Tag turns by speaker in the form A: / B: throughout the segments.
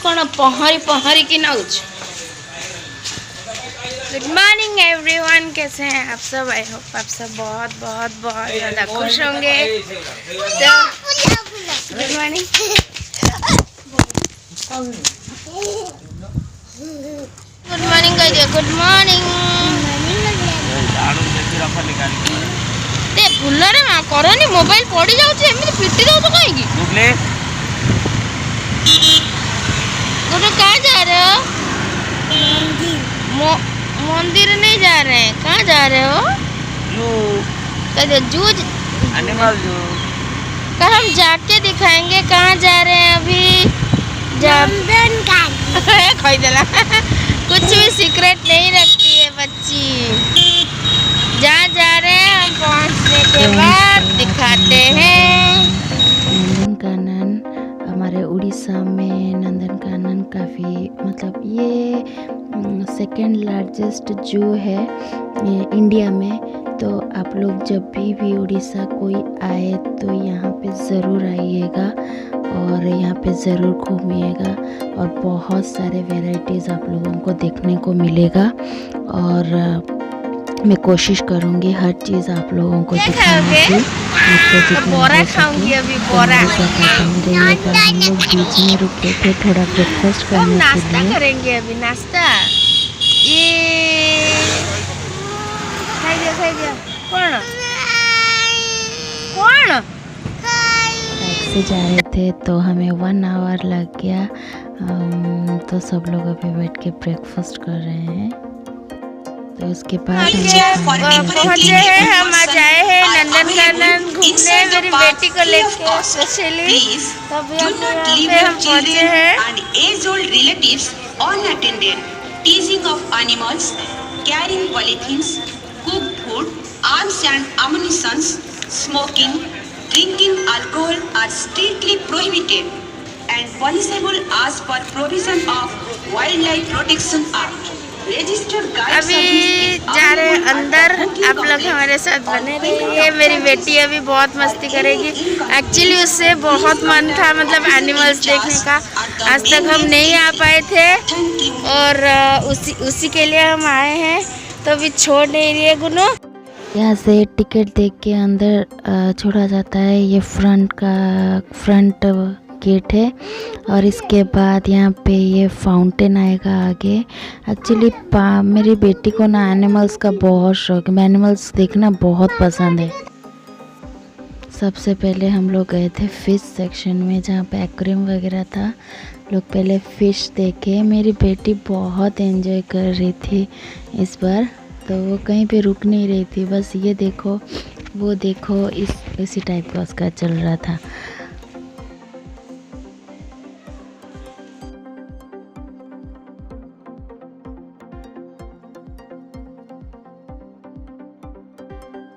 A: कौन पहरी पहरी की नाच। गुड मॉर्निंग एवरीवन, कैसे हैं आप सब? आई होप आप सब बहुत बहुत बहुत ज़्यादा खुश होंगे। तो गुड मॉर्निंग, गुड मॉर्निंग कहिए, गुड मॉर्निंग। भूलरे माँ करनी मोबाइल पड़ी जाऊँ एमती पिटी दौ कहीं। गुरु कहाँ जा रहे हो? मंदिर नहीं जा रहे हैं, कहाँ जा रहे हो? जू
B: एनिमल जू
A: का हम जाके दिखाएंगे। कहाँ जा रहे हैं अभी? खोई देला कुछ भी सीक्रेट नहीं रखती है बच्ची। जहाँ जा रहे हैं हम पहुँचने के बाद दिखाते हैं।
C: नंदनकानन हमारे उड़ीसा में नंदनकानन काफ़ी मतलब ये सेकेंड लार्जेस्ट जू है ये इंडिया में। तो आप लोग जब भी उड़ीसा कोई आए तो यहाँ पे ज़रूर आइएगा और यहाँ पे ज़रूर घूमिएगा और बहुत सारे वैरायटीज़ आप लोगों को देखने को मिलेगा। और मैं कोशिश करूँगी हर चीज़ आप लोगों को दिखाने की।
A: बोरा खाऊंगी अभी, बोरा।
C: हम लोग बीच में रुके थे थोड़ा ब्रेकफास्ट करने के लिए।
A: नाश्ता करेंगे अभी, नाश्ता। ये खाइए कौन कौन
C: बाइक से जा रहे थे तो हमें 1 आवर लग गया। तो सब लोग अभी बैठ के ब्रेकफास्ट कर रहे हैं। तो उसके बाद
A: पहुँचे हैं, हम आज आए हैं नंदनकानन घूमने मेरी बेटी को लेकर स्पेशली। तब हम पहुँचे हैं।
D: Teasing of animals, carrying polythenes, cooked food, arms and ammunition, smoking, drinking alcohol are strictly prohibited and punishable as per provision of Wildlife Protection Act.
A: अभी जा रहे हैं अंदर, आप लोग हमारे साथ बने रहिए। मेरी बेटी अभी बहुत मस्ती करेगी। एक्चुअली उससे बहुत मन था मतलब एनिमल्स देखने का, आज तक हम नहीं आ पाए थे और उसी के लिए हम आए हैं। तो अभी छोड़ नहीं रही है गुनो।
C: यहाँ से टिकट देख के अंदर छोड़ा जाता है। ये फ्रंट गेट है और इसके बाद यहाँ पे ये फाउंटेन आएगा आगे। एक्चुअली मेरी बेटी को ना एनिमल्स का बहुत शौक है, एनिमल्स देखना बहुत पसंद है। सबसे पहले हम लोग गए थे फिश सेक्शन में जहाँ पे एक्वेरियम वगैरह था। लोग पहले फ़िश देखे। मेरी बेटी बहुत एंजॉय कर रही थी इस बार, तो वो कहीं पे रुक नहीं रही थी, बस ये देखो वो देखो इसी टाइप का उसका चल रहा था।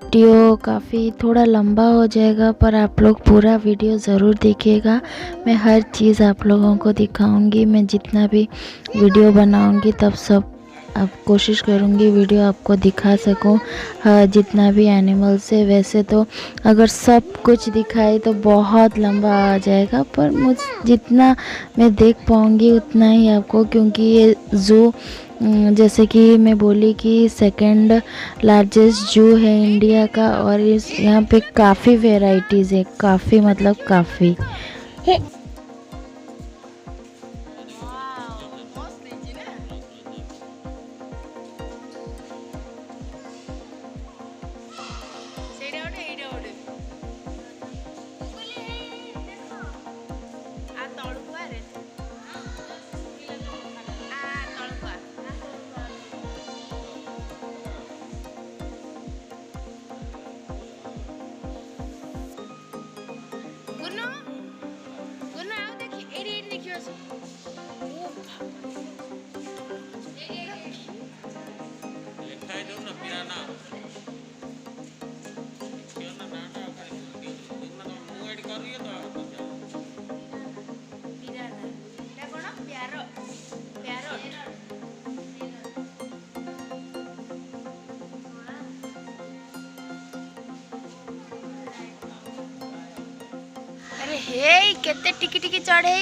C: वीडियो काफ़ी थोड़ा लंबा हो जाएगा पर आप लोग पूरा वीडियो ज़रूर देखिएगा। मैं हर चीज़ आप लोगों को दिखाऊंगी। मैं जितना भी वीडियो बनाऊंगी तब सब अब कोशिश करूंगी वीडियो आपको दिखा सकूं। जितना भी एनिमल्स है, वैसे तो अगर सब कुछ दिखाई तो बहुत लंबा आ जाएगा पर जितना मैं देख पाऊंगी उतना ही आपको, क्योंकि ये ज़ू जैसे कि मैं बोली कि सेकंड लार्जेस्ट जू है इंडिया का और यहाँ पे काफ़ी वेराइटीज़ है, काफ़ी मतलब काफ़ी।
A: अरे हे केते टिकी टिकी चढ़े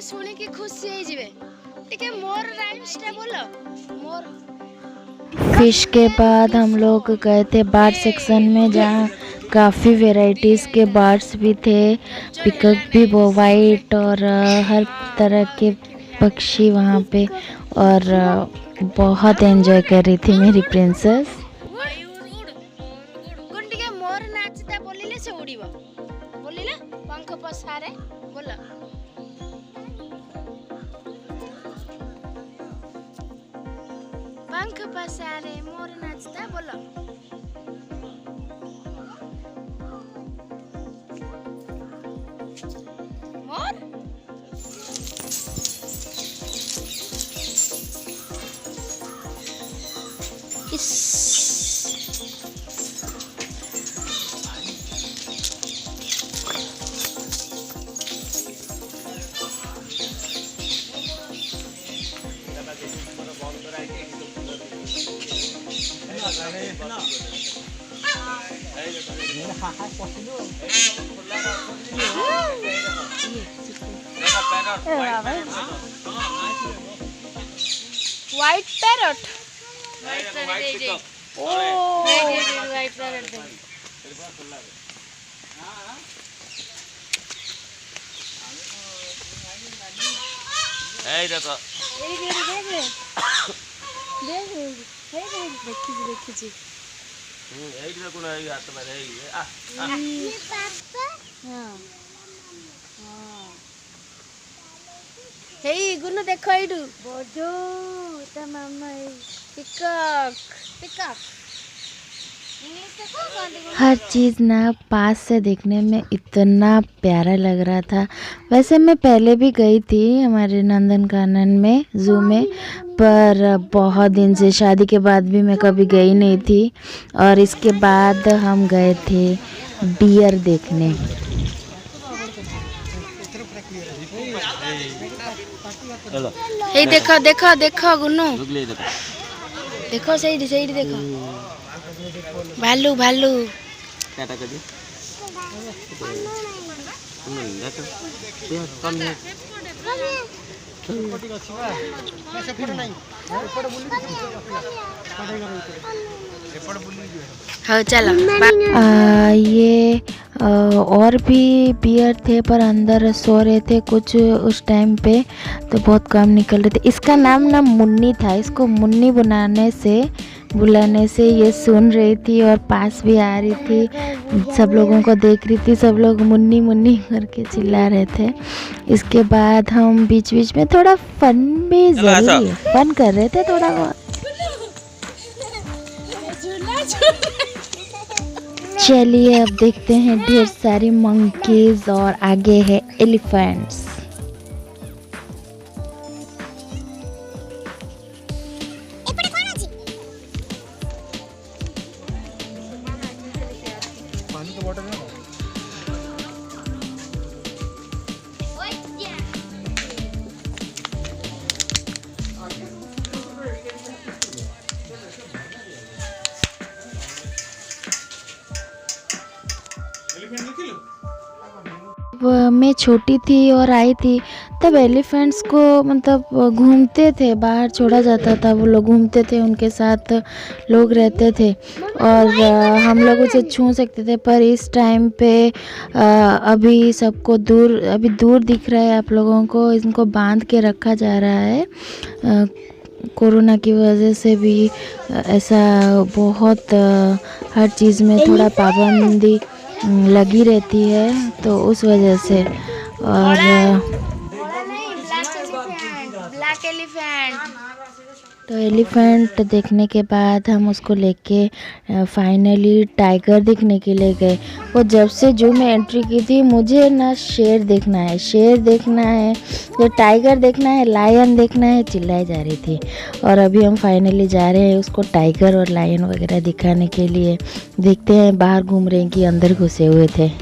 A: शुणी की खुशी हो जिवे टिके मोर राइम्स टे बोलो मोर।
C: फिश के बाद हम लोग गए थे बर्ड सेक्शन में, जहाँ काफ़ी वेराइटीज़ के बर्ड्स भी थे, पिकॉक भी वो वाइट और हर तरह के पक्षी वहाँ पे, और बहुत एंजॉय कर रही थी मेरी प्रिंसेस।
A: गुण टिके मोर नाचता बोलिले से उड़ीबो बोलिले पंख पसारे बोलो। पंख पसारे मोर नाचता बोलो। मोर व्हाइट पैरट ओ व्हाइट पैरट
B: देखो
A: देखिए हेई गुनु देखो एडू बोजो ता मामा पिकॉक पिकॉक इंग्लिश देखो।
C: हर चीज़ ना पास से देखने में इतना प्यारा लग रहा था। वैसे मैं पहले भी गई थी हमारे नंदनकानन में, जू में, पर बहुत दिन से, शादी के बाद भी मैं कभी गई नहीं थी। और इसके बाद हम गए थे डियर देखने।
A: हे देखो देखो देखो गुनु देखो सही सही देखो भालू भालू हाँ चलो।
C: ये और भी बियर थे पर अंदर सो रहे थे कुछ उस टाइम पे, तो बहुत कम निकल रहे थे। इसका नाम ना मुन्नी था। इसको मुन्नी बुलाने से ये सुन रही थी और पास भी आ रही थी, सब लोगों को देख रही थी। सब लोग मुन्नी मुन्नी करके चिल्ला रहे थे। इसके बाद हम बीच बीच में थोड़ा फन भी जरूरी है, फन कर रहे थे थोड़ा बहुत। चलिए अब देखते हैं ढेर सारी मंकीज और आगे है एलिफेंट्स। मैं छोटी थी और आई थी तब एलिफेंट्स को मतलब घूमते थे, बाहर छोड़ा जाता था, वो लोग घूमते थे, उनके साथ लोग रहते थे और हम लोग उसे छू सकते थे। पर इस टाइम पे अभी सबको दूर दिख रहा है आप लोगों को। इनको बांध के रखा जा रहा है, कोरोना की वजह से भी ऐसा बहुत हर चीज़ में थोड़ा पाबंदी लगी रहती है, तो उस वजह से। और
A: ब्लैक एलिफेंट
C: तो एलिफेंट देखने के बाद हम उसको लेके फाइनली टाइगर देखने के लिए गए। वो जब से जू में एंट्री की थी, मुझे ना शेर देखना है, जो टाइगर देखना है, लायन देखना है, चिल्लाई जा रही थी। और अभी हम फाइनली जा रहे हैं उसको टाइगर और लायन वगैरह दिखाने के लिए। देखते हैं बाहर घूम रहे हैं कि अंदर घुसे हुए थे।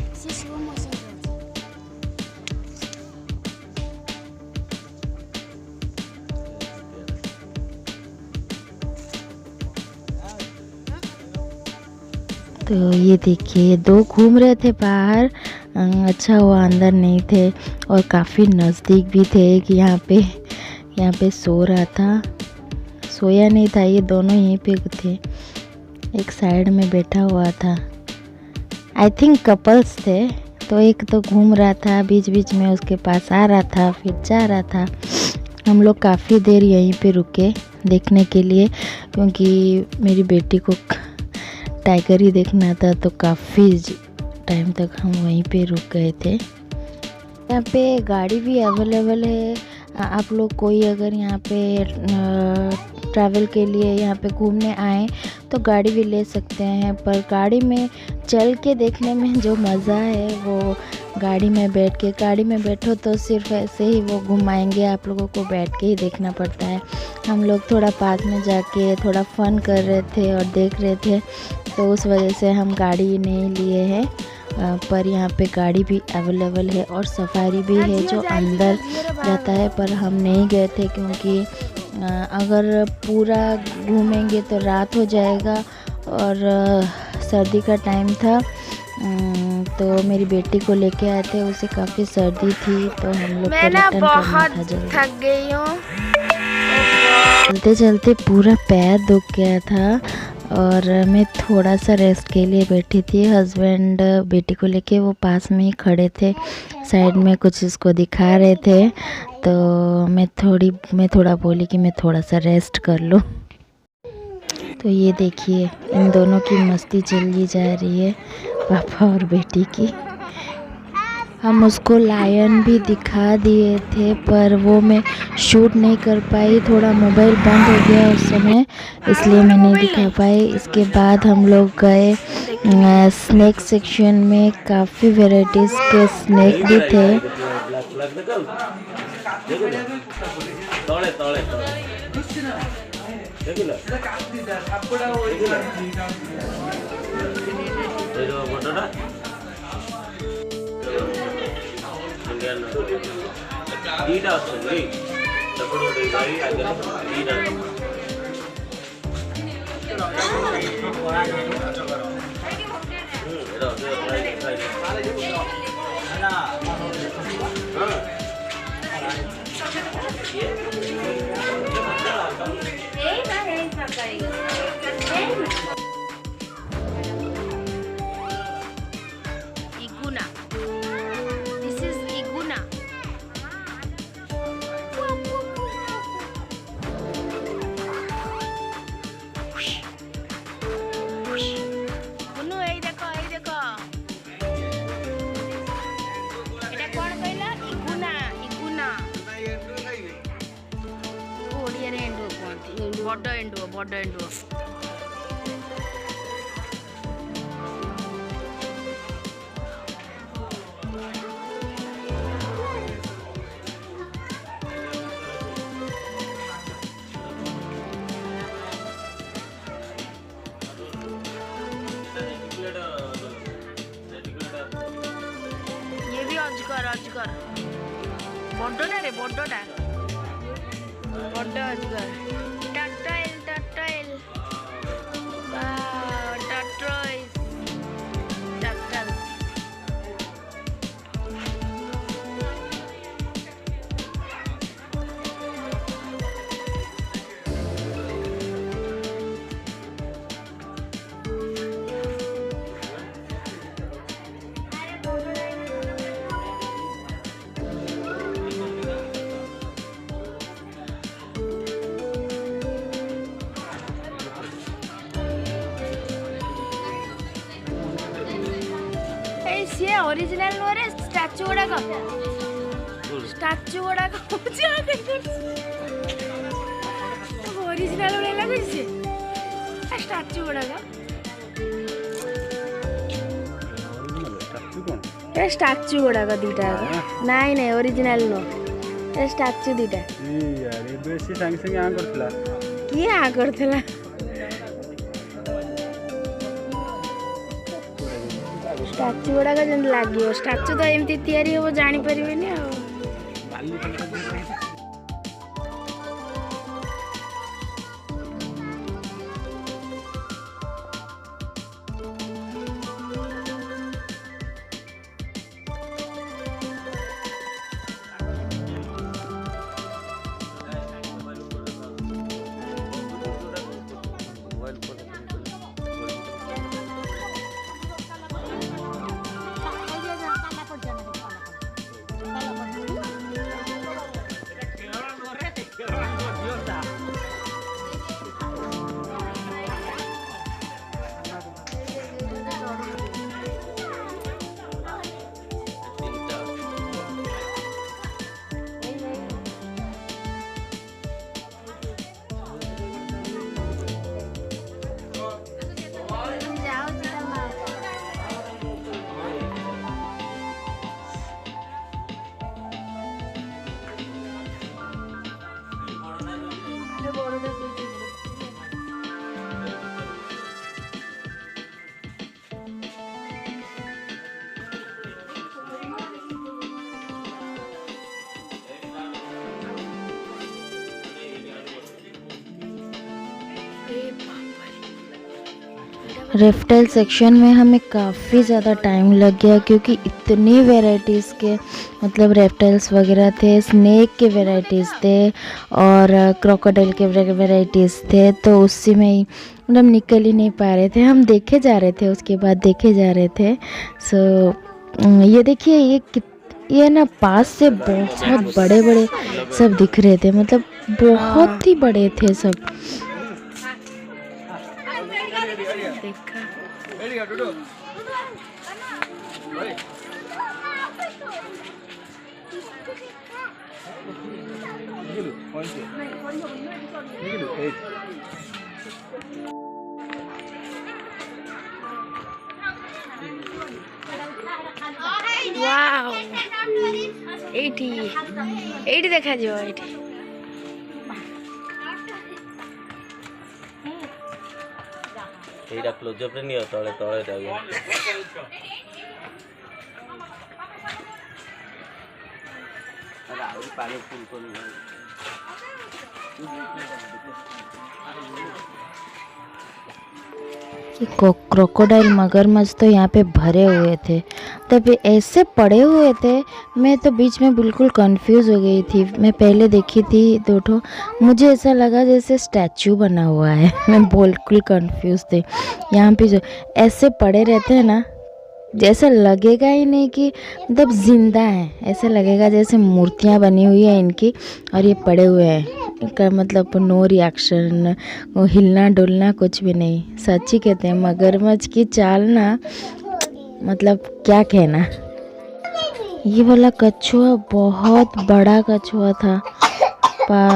C: तो ये देखिए, दो घूम रहे थे बाहर, अच्छा हुआ अंदर नहीं थे और काफ़ी नज़दीक भी थे कि यहाँ पे सो रहा था, सोया नहीं था, ये दोनों यहीं पे थे, एक साइड में बैठा हुआ था। आई थिंक कपल्स थे, तो एक तो घूम रहा था, बीच बीच में उसके पास आ रहा था, फिर जा रहा था। हम लोग काफ़ी देर यहीं पे रुके देखने के लिए, क्योंकि मेरी बेटी को टाइगर ही देखना था, तो काफ़ी टाइम तक हम वहीं पे रुक गए थे। यहाँ पे गाड़ी भी अवेलेबल है, आप लोग कोई अगर यहाँ पे ट्रैवल के लिए यहाँ पे घूमने आए तो गाड़ी भी ले सकते हैं, पर गाड़ी में चल के देखने में जो मज़ा है वो गाड़ी में बैठो तो सिर्फ ऐसे ही वो घुमाएंगे, आप लोगों को बैठ के ही देखना पड़ता है। हम लोग थोड़ा पास में जाके थोड़ा फन कर रहे थे और देख रहे थे, तो उस वजह से हम गाड़ी नहीं लिए हैं, पर यहाँ पे गाड़ी भी अवेलेबल है और सफारी भी है जो अंदर जाता है, पर हम नहीं गए थे क्योंकि अगर पूरा घूमेंगे तो रात हो जाएगा और सर्दी का टाइम था, तो मेरी बेटी को लेके आए थे, उसे काफ़ी सर्दी थी, तो हम लोग को रिटर्न करना था जल्दी।
A: थक गई हूँ,
C: चलते चलते पूरा पैर दुख गया था और मैं थोड़ा सा रेस्ट के लिए बैठी थी। हस्बैंड बेटी को लेके वो पास में ही खड़े थे, साइड में कुछ इसको दिखा रहे थे, तो मैं थोड़ा बोली कि मैं थोड़ा सा रेस्ट कर लूँ। तो ये देखिए इन दोनों की मस्ती चली जा रही है, पापा और बेटी की। हम उसको लायन भी दिखा दिए थे, पर वो मैं शूट नहीं कर पाई, थोड़ा मोबाइल बंद हो गया उस समय, इसलिए मैं नहीं दिखा पाई। इसके बाद हम लोग गए स्नैक सेक्शन में, काफ़ी वैरायटीज़ के स्नैक भी थे।
A: Iguna. This is Iguna. बुनु এই দেখো এটা কোন কইলা ইগুনা ওড়িয়ারে এন্ডু কোনতি বড় এন্ডু ये भी अजगर बड्डटा रे बड्डा अजगर टर्टल वाओ टर्टल ସିଏ ଓରିଜିନାଲ ନୁହଁରେ ଷ୍ଟାଚୁ ଗୁଡାକ ଓରିଜିନାଲ ଭଳିଆ ଲାଗୁଛି ସେ ଷ୍ଟାଚୁ ଗୁଡାକ ଦିଟା ନାଇଁ ଓରିଜିନାଲ ନୁହଁ, ଷ୍ଟାଚୁ ଦିଟା କିଏ ଆ କରୁଥିଲା स्टाच्यू गुड़ाक जमी लगे स्टाच्यू तो एमती तैयारी हम जापर
C: रेप्टाइल सेक्शन में हमें काफ़ी ज़्यादा टाइम लग गया क्योंकि इतनी वैराइटीज़ के मतलब रेप्टाइल्स वगैरह थे, स्नेक के वैराइटीज़ थे और क्रोकोडाइल के वैराइटीज़ थे, तो उसी में ही मतलब निकल ही नहीं पा रहे थे। हम देखे जा रहे थे, उसके बाद देखे जा रहे थे। सो ये देखिए, ये ना पास से बहुत बड़े बड़े सब दिख रहे थे, मतलब बहुत ही बड़े थे सब।
A: वाओ, एठी देखा जो एठी
B: এইটা ক্লোজআপে নিও তলে তলে যাবে আরে আউরি পানি ফুল করে নাও
C: कि क्रोकोडाइल मगरमच्छ तो यहाँ पे भरे हुए थे, तब ऐसे पड़े हुए थे। मैं तो बीच में बिल्कुल कंफ्यूज हो गई थी। मैं पहले देखी थी 2 ठो, मुझे ऐसा लगा जैसे स्टैचू बना हुआ है। मैं बिल्कुल कंफ्यूज थी। यहाँ पे जो ऐसे पड़े रहते हैं ना, जैसे लगेगा ही नहीं कि मतलब जिंदा है, ऐसे लगेगा जैसे मूर्तियाँ बनी हुई है इनकी और ये पड़े हुए हैं। इनका मतलब नो रिएक्शन, हिलना डुलना कुछ भी नहीं। सच्ची कहते हैं, मगरमच्छ की चाल ना मतलब क्या कहना। ये वाला कछुआ बहुत बड़ा कछुआ था,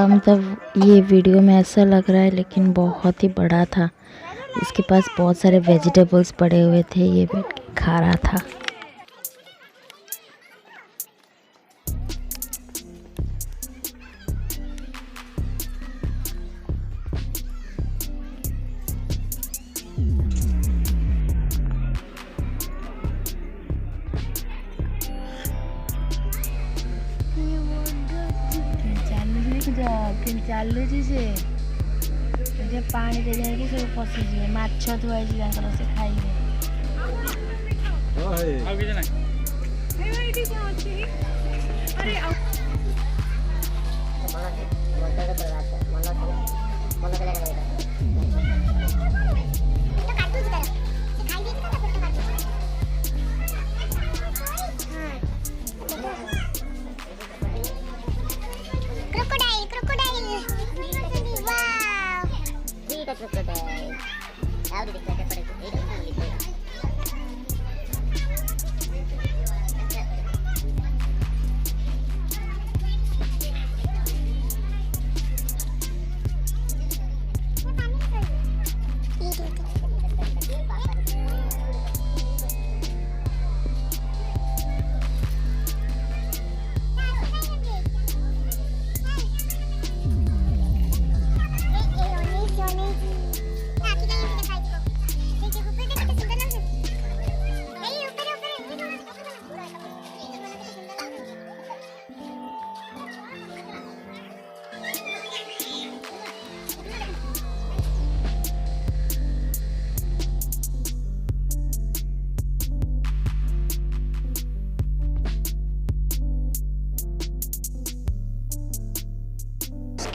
C: मतलब ये वीडियो में ऐसा लग रहा है लेकिन बहुत ही बड़ा था। इसके पास बहुत सारे वेजिटेबल्स पड़े हुए थे, ये बैठ के खा रहा था।
A: ଚାଲୁଛି ସେ ଯେ ପାଣିରେ ଯାଇକି ସବୁ ପଶିଯିବେ। ମାଛ ଥୁଆ ହେଇଛି ତାଙ୍କର, ସେ ଖାଇବେ। ଆଉ କିଛି ନାହିଁ। ଏଇଠି କ'ଣ ଅଛି? ଆରେ ଆଉ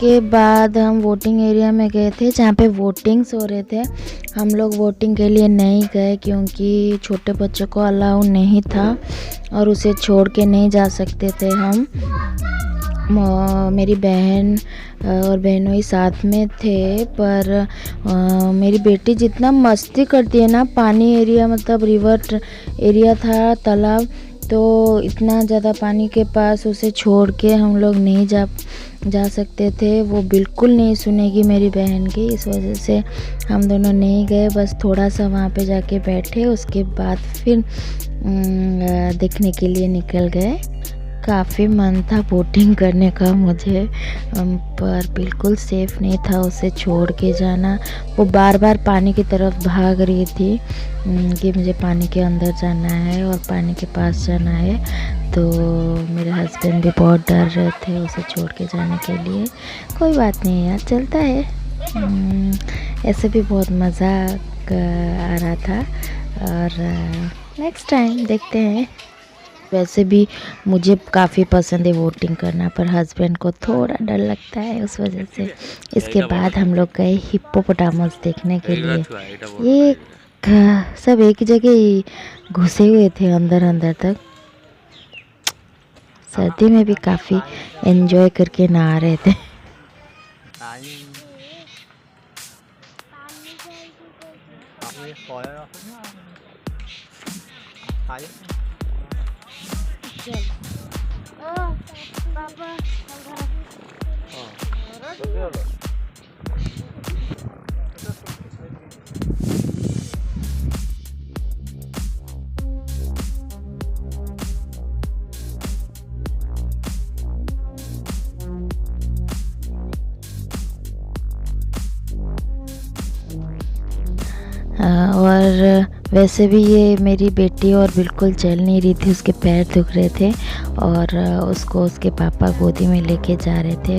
C: के बाद हम वोटिंग एरिया में गए थे जहाँ पे वोटिंग्स हो रहे थे। हम लोग वोटिंग के लिए नहीं गए क्योंकि छोटे बच्चों को अलाउ नहीं था और उसे छोड़ के नहीं जा सकते थे हम। मेरी बहन और बहनों ही साथ में थे, पर मेरी बेटी जितना मस्ती करती है ना, पानी एरिया मतलब रिवर एरिया था, तालाब, तो इतना ज़्यादा पानी के पास उसे छोड़ के हम लोग नहीं जा सकते थे। वो बिल्कुल नहीं सुनेगी मेरी बहन की, इस वजह से हम दोनों नहीं गए। बस थोड़ा सा वहाँ पे जाके बैठे, उसके बाद फिर देखने के लिए निकल गए। काफ़ी मन था बोटिंग करने का मुझे, पर बिल्कुल सेफ़ नहीं था उसे छोड़ के जाना। वो बार बार पानी की तरफ भाग रही थी कि मुझे पानी के अंदर जाना है और पानी के पास जाना है। तो मेरे हस्बैंड भी बहुत डर रहे थे उसे छोड़ के जाने के लिए। कोई बात नहीं यार, चलता है। ऐसे भी बहुत मज़ा आ रहा था। और नेक्स्ट टाइम देखते हैं। वैसे भी मुझे काफ़ी पसंद है वोटिंग करना, पर हस्बैंड को थोड़ा डर लगता है, उस वजह से। इसके बाद हम लोग गए हिप्पोपोटामस देखने के लिए। ये सब एक जगह ही घुसे हुए थे अंदर अंदर तक। सर्दी में भी काफ़ी एंजॉय करके नहा रहे थे। और वैसे भी ये मेरी बेटी और बिल्कुल चल नहीं रही थी, उसके पैर दुख रहे थे और उसको उसके पापा गोदी में लेके जा रहे थे।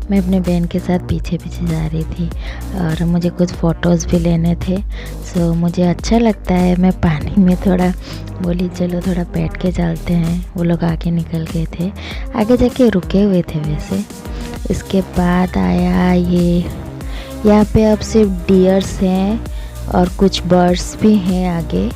C: मैं अपने बहन के साथ पीछे पीछे जा रही थी और मुझे कुछ फ़ोटोज़ भी लेने थे। सो मुझे अच्छा लगता है। मैं पानी में थोड़ा बोली चलो थोड़ा बैठ के चलते हैं। वो लोग आगे निकल गए थे, आगे जाके रुके हुए थे वैसे। इसके बाद आया ये, यहाँ पे अब सिर्फ डियर्स हैं और कुछ बर्ड्स भी हैं आगे।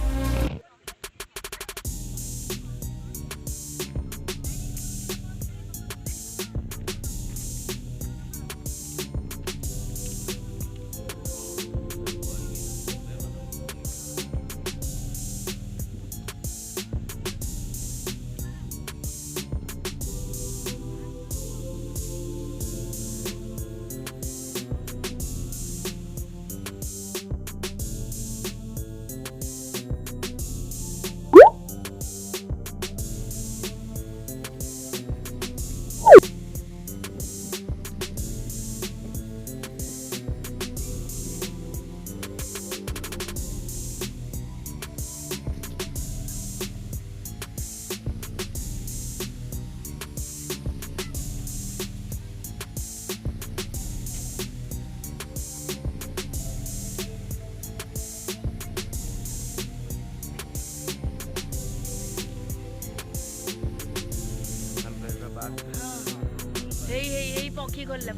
A: यही पक्षी गल्ला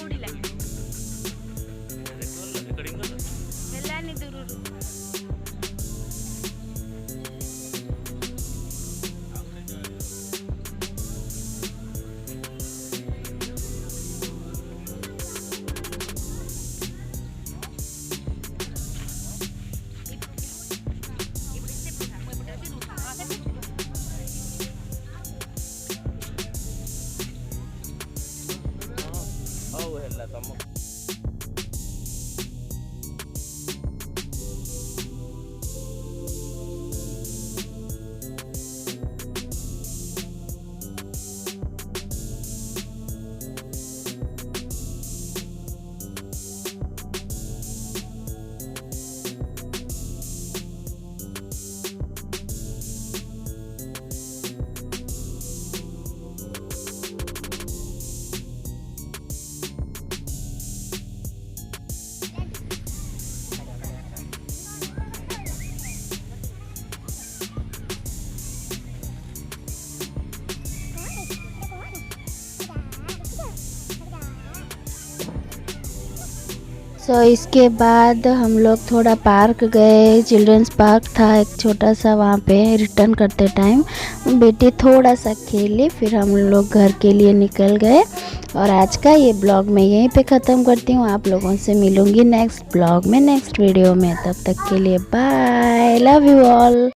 A: उड़िला हेलानी दूरରୁ
C: सो इसके बाद हम लोग थोड़ा पार्क गए। चिल्ड्रंस पार्क था एक छोटा सा, वहाँ पे रिटर्न करते टाइम बेटी थोड़ा सा खेली, फिर हम लोग घर के लिए निकल गए। और आज का ये ब्लॉग मैं यहीं पे ख़त्म करती हूँ। आप लोगों से मिलूँगी नेक्स्ट ब्लॉग में, नेक्स्ट वीडियो में। तब तक के लिए बाय, लव यू ऑल।